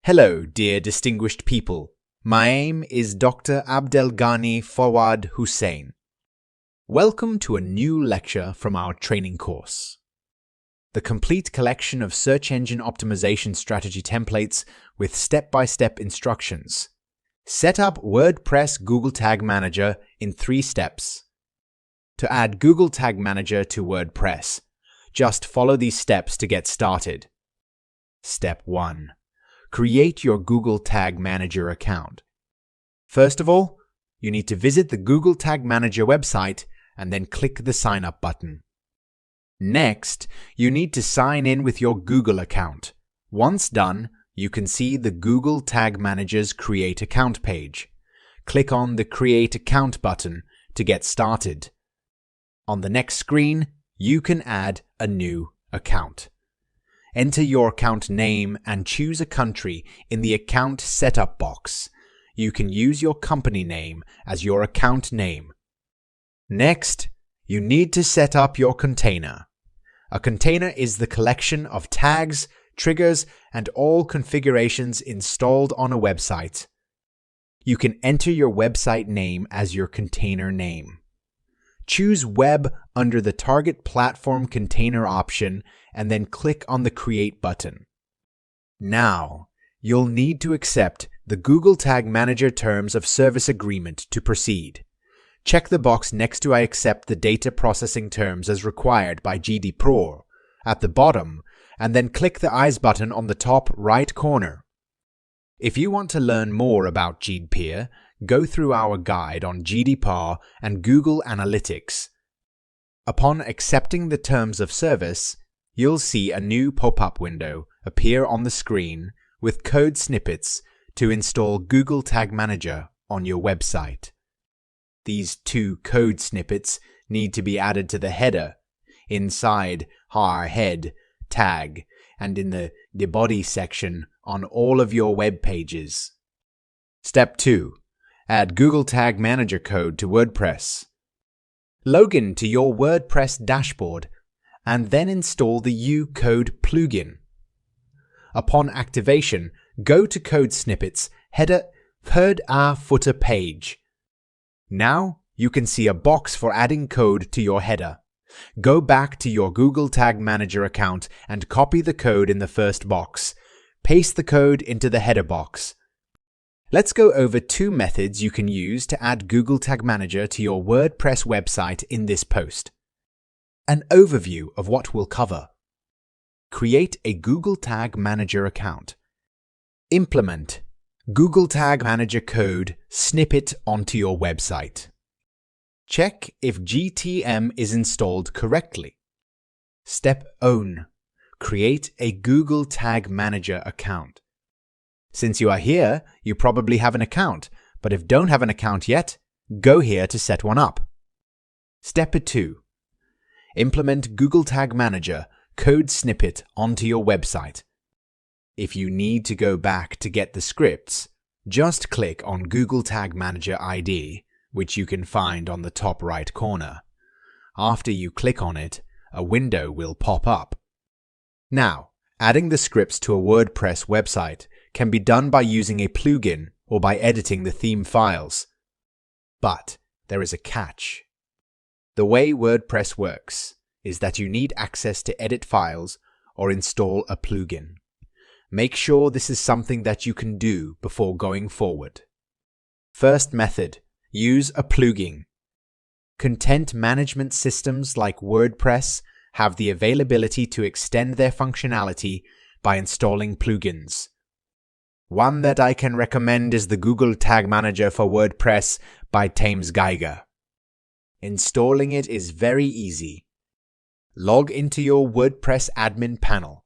Hello, dear distinguished people. My name is Dr. Abdelghani Fawad Hussain. Welcome to a new lecture from our training course. The complete collection of search engine optimization strategy templates with step-by-step instructions. Set up WordPress Google Tag Manager in 3 steps. To add Google Tag Manager to WordPress, just follow these steps to get started. Step 1. Create your Google Tag Manager account. First of all, you need to visit the Google Tag Manager website and then click the Sign Up button. Next, you need to sign in with your Google account. Once done, you can see the Google Tag Manager's Create Account page. Click on the Create Account button to get started. On the next screen, you can add a new account. Enter your account name and choose a country in the Account Setup box. You can use your company name as your account name. Next, you need to set up your container. A container is the collection of tags, triggers, and all configurations installed on a website. You can enter your website name as your container name. Choose Web under the Target Platform Container option and then click on the Create button. Now, you'll need to accept the Google Tag Manager Terms of Service Agreement to proceed. Check the box next to I accept the data processing terms as required by GDPR at the bottom, and then click the Eyes button on the top right corner. If you want to learn more about GDPR, go through our guide on GDPR and Google Analytics. Upon accepting the terms of service, you'll see a new pop-up window appear on the screen with code snippets to install Google Tag Manager on your website. These 2 code snippets need to be added to the header, inside our head tag, and in the body section on all of your web pages. Step 2. Add Google Tag Manager code to WordPress. Log in to your WordPress dashboard and then install the U-Code plugin. Upon activation, go to Code Snippets, header, footer page. Now you can see a box for adding code to your header. Go back to your Google Tag Manager account and copy the code in the first box. Paste the code into the header box. Let's go over 2 methods you can use to add Google Tag Manager to your WordPress website in this post. An overview of what we'll cover. Create a Google Tag Manager account. Implement Google Tag Manager code snippet onto your website. Check if GTM is installed correctly. Step Own. Create a Google Tag Manager account. Since you are here, you probably have an account, but if don't have an account yet, go here to set one up. Step 2. Implement Google Tag Manager code snippet onto your website. If you need to go back to get the scripts, just click on Google Tag Manager ID, which you can find on the top right corner. After you click on it, a window will pop up. Now, adding the scripts to a WordPress website can be done by using a plugin or by editing the theme files. But there is a catch. The way WordPress works is that you need access to edit files or install a plugin. Make sure this is something that you can do before going forward. First method, use a plugin. Content management systems like WordPress have the availability to extend their functionality by installing plugins. One that I can recommend is the Google Tag Manager for WordPress by Thames Geiger. Installing it is very easy. Log into your WordPress admin panel.